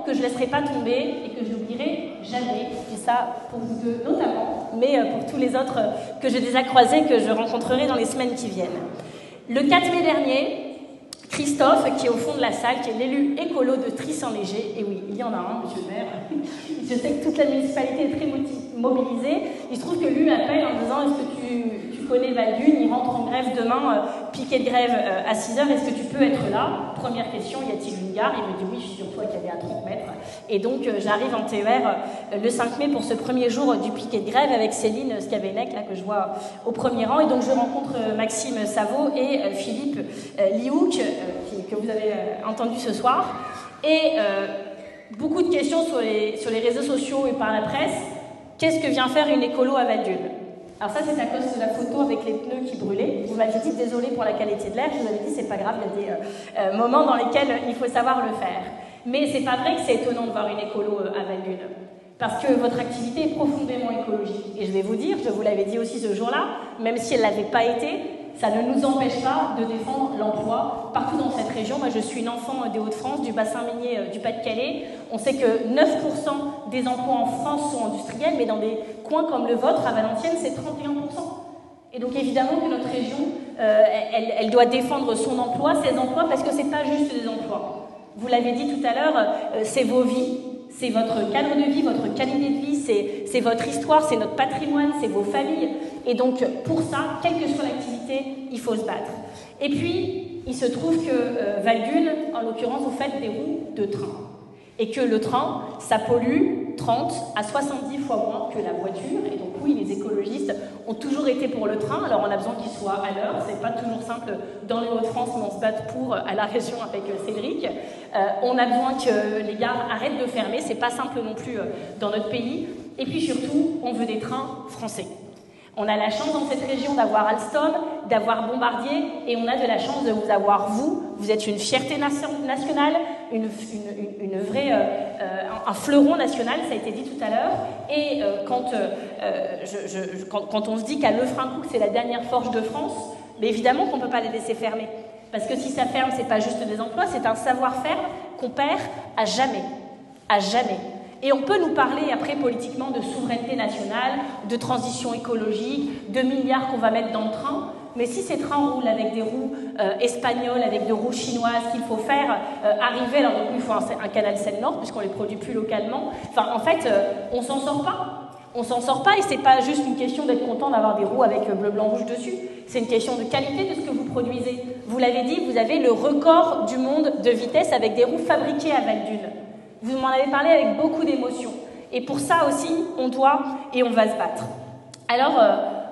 que je ne laisserai pas tomber et que je n'oublierai jamais. Je dis ça pour vous deux notamment, mais pour tous les autres que j'ai déjà croisés, que je rencontrerai dans les semaines qui viennent. Le 4 mai dernier, Christophe, qui est au fond de la salle, qui est l'élu écolo de Tris-en-Léger, et oui, il y en a un, monsieur le maire, je sais que toute la municipalité est très mobilisée, il se trouve que lui m'appelle en disant « Est-ce que tu connais Valdunes, il rentre en grève demain, piquet de grève à 6h, est-ce que tu peux être là ?» Première question, y a-t-il une gare? Il me dit « Oui, figure-toi qu'elle est à 30 mètres. » Et donc j'arrive en TER le 5 mai pour ce premier jour du piquet de grève avec Céline Scavenec, là, que je vois au premier rang, et donc je rencontre Maxime Savot et Philippe Liouk, que vous avez entendu ce soir, et beaucoup de questions sur les réseaux sociaux et par la presse. Qu'est-ce que vient faire une écolo à Valdunes? Alors ça, c'est à cause de la photo avec les pneus qui brûlaient. Vous m'avez dit, désolé pour la qualité de l'air, je vous avais dit, c'est pas grave, il y a des moments dans lesquels il faut savoir le faire. Mais c'est pas vrai que c'est étonnant de voir une écolo à Valdunes, parce que votre activité est profondément écologique. Et je vais vous dire, je vous l'avais dit aussi ce jour-là, même si elle l'avait pas été, ça ne nous empêche pas de défendre l'emploi partout dans cette région. Moi, je suis une enfant des Hauts-de-France, du bassin minier du Pas-de-Calais. On sait que 9% des emplois en France sont industriels, mais dans des coins comme le vôtre, à Valenciennes, c'est 31%. Et donc, évidemment que notre région, elle doit défendre son emploi, ses emplois, parce que ce n'est pas juste des emplois. Vous l'avez dit tout à l'heure, c'est vos vies. C'est votre cadre de vie, votre qualité de vie, c'est votre histoire, c'est notre patrimoine, c'est vos familles. Et donc, pour ça, quelle que soit l'activité, il faut se battre. Et puis, il se trouve que Valdunes, en l'occurrence, vous faites des roues de train. Et que le train, ça pollue 30 à 70 fois moins que la voiture. Et donc, oui, les écologistes ont toujours été pour le train. Alors, on a besoin qu'il soit à l'heure. C'est pas toujours simple dans les Hauts-de-France, mais on se bat pour à la région avec Cédric. On a besoin que les gares arrêtent de fermer. C'est pas simple non plus dans notre pays. Et puis surtout, on veut des trains français. On a la chance dans cette région d'avoir Alstom, d'avoir Bombardier, et on a de la chance de vous avoir vous. Vous êtes une fierté nationale, une vraie, un fleuron national, ça a été dit tout à l'heure. Et quand on se dit qu'à Lefrancouc, c'est la dernière forge de France, mais évidemment qu'on ne peut pas les laisser fermer. Parce que si ça ferme, ce n'est pas juste des emplois, c'est un savoir-faire qu'on perd à jamais. À jamais. Et on peut nous parler après politiquement de souveraineté nationale, de transition écologique, de milliards qu'on va mettre dans le train. Mais si ces trains roulent avec des roues espagnoles, avec des roues chinoises, qu'il faut faire arriver, alors donc il faut un canal Seine-Nord, puisqu'on ne les produit plus localement. Enfin, en fait, on s'en sort pas. On s'en sort pas, et c'est pas juste une question d'être content d'avoir des roues avec bleu, blanc, rouge dessus. C'est une question de qualité de ce que vous produisez. Vous l'avez dit, vous avez le record du monde de vitesse avec des roues fabriquées à Valdunes. Vous m'en avez parlé avec beaucoup d'émotion. Et pour ça aussi, on doit et on va se battre. Alors,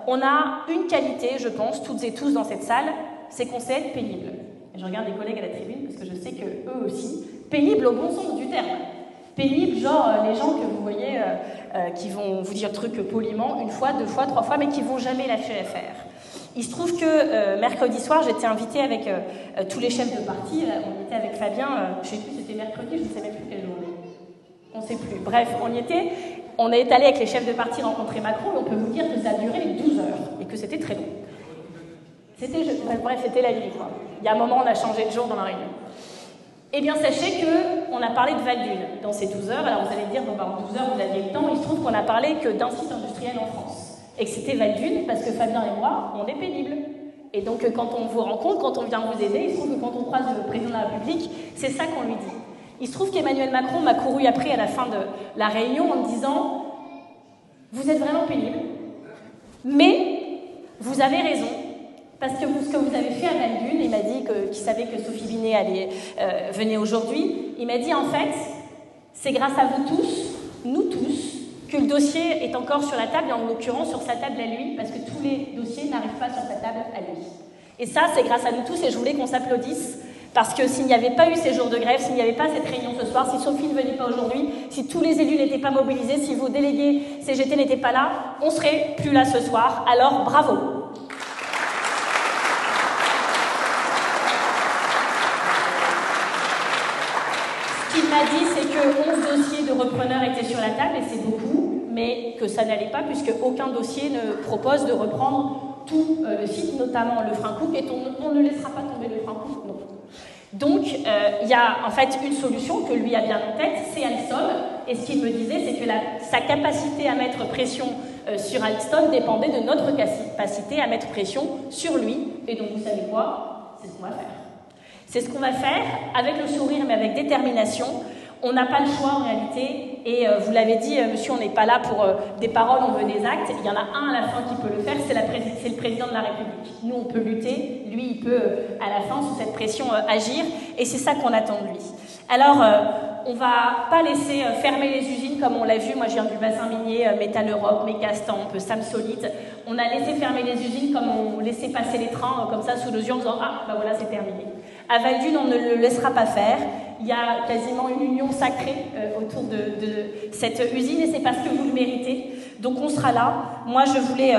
on a une qualité, je pense, toutes et tous dans cette salle, c'est qu'on sait être pénible. Et je regarde les collègues à la tribune parce que je sais qu'eux aussi, pénible au bon sens du terme. Pénible, genre les gens que vous voyez qui vont vous dire trucs poliment, une fois, deux fois, trois fois, mais qui ne vont jamais lâcher l'affaire. Il se trouve que mercredi soir, j'étais invitée avec tous les chefs de parti. On était avec Fabien, je ne sais plus, c'était mercredi, je ne sais même plus quelle journée. On ne sait plus. Bref, on y était. On est allé avec les chefs de parti rencontrer Macron, et on peut vous dire que ça a duré les 12 heures et que c'était très long. Bref, c'était la nuit, quoi. Il y a un moment, on a changé de jour dans la réunion. Eh bien, sachez qu'on a parlé de Valdunes dans ces 12 heures. Alors, vous allez me dire, bon, bah, en 12 heures, vous aviez le temps. Il se trouve qu'on a parlé que d'un site industriel en France. Et que c'était Valdunes, parce que Fabien et moi, on est pénibles. Et donc, quand on vous rencontre, quand on vient vous aider, il se trouve que quand on croise le président de la République, c'est ça qu'on lui dit. Il se trouve qu'Emmanuel Macron m'a couru après à la fin de la réunion en me disant « Vous êtes vraiment pénible, mais vous avez raison. Parce que ce que vous avez fait à Valdunes, il m'a dit qu'il savait que Sophie Binet venait aujourd'hui, il m'a dit en fait, c'est grâce à vous tous, nous tous, que le dossier est encore sur la table, et en l'occurrence sur sa table à lui, parce que tous les dossiers n'arrivent pas sur sa table à lui. Et ça, c'est grâce à nous tous, et je voulais qu'on s'applaudisse, parce que s'il n'y avait pas eu ces jours de grève, s'il n'y avait pas cette réunion ce soir, si Sophie ne venait pas aujourd'hui, si tous les élus n'étaient pas mobilisés, si vos délégués CGT n'étaient pas là, on ne serait plus là ce soir. Alors, bravo! Ce qu'il m'a dit, c'est que 11 dossiers de repreneurs étaient sur la table, et c'est beaucoup, mais que ça n'allait pas, puisque aucun dossier ne propose de reprendre tout le site, notamment Lefrancouc, et on ne laissera pas tomber Lefrancouc non plus. Donc, il y a en fait une solution que lui a bien en tête, c'est Alstom. Et ce qu'il me disait, c'est que sa capacité à mettre pression sur Alstom dépendait de notre capacité à mettre pression sur lui. Et donc, vous savez quoi? C'est ce qu'on va faire. C'est ce qu'on va faire avec le sourire, mais avec détermination. On n'a pas le choix en réalité. Et vous l'avez dit, monsieur, on n'est pas là pour des paroles, on veut des actes. Il y en a un à la fin qui peut le faire, c'est le président de la République. Nous, on peut lutter. Lui, il peut, à la fin, sous cette pression, agir. Et c'est ça qu'on attend de lui. Alors, on ne va pas laisser fermer les usines comme on l'a vu. Moi, je viens du bassin minier, Métal Europe, Mécastamp, Samsolite. On a laissé fermer les usines comme on laissait passer les trains, comme ça, sous nos yeux, en disant « Ah, ben voilà, c'est terminé ». À Val-d'Une, on ne le laissera pas faire. Il y a quasiment une union sacrée autour de cette usine et c'est parce que vous le méritez. Donc on sera là. Moi, je voulais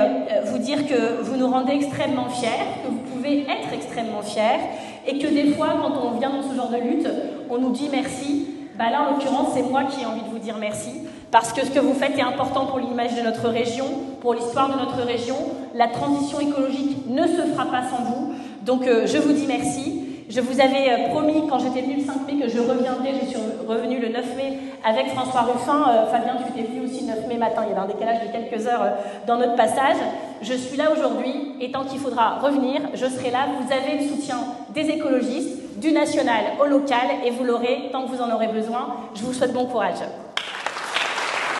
vous dire que vous nous rendez extrêmement fiers, que vous pouvez être extrêmement fiers et que des fois, quand on vient dans ce genre de lutte, on nous dit merci. Bah là, en l'occurrence, c'est moi qui ai envie de vous dire merci parce que ce que vous faites est important pour l'image de notre région, pour l'histoire de notre région. La transition écologique ne se fera pas sans vous. Donc je vous dis merci. Je vous avais promis, quand j'étais venue le 5 mai, que je reviendrai. Je suis revenue le 9 mai avec François Ruffin. Fabien, tu étais venu aussi le 9 mai matin. Il y avait un décalage de quelques heures dans notre passage. Je suis là aujourd'hui et tant qu'il faudra revenir, je serai là. Vous avez le soutien des écologistes, du national au local et vous l'aurez tant que vous en aurez besoin. Je vous souhaite bon courage.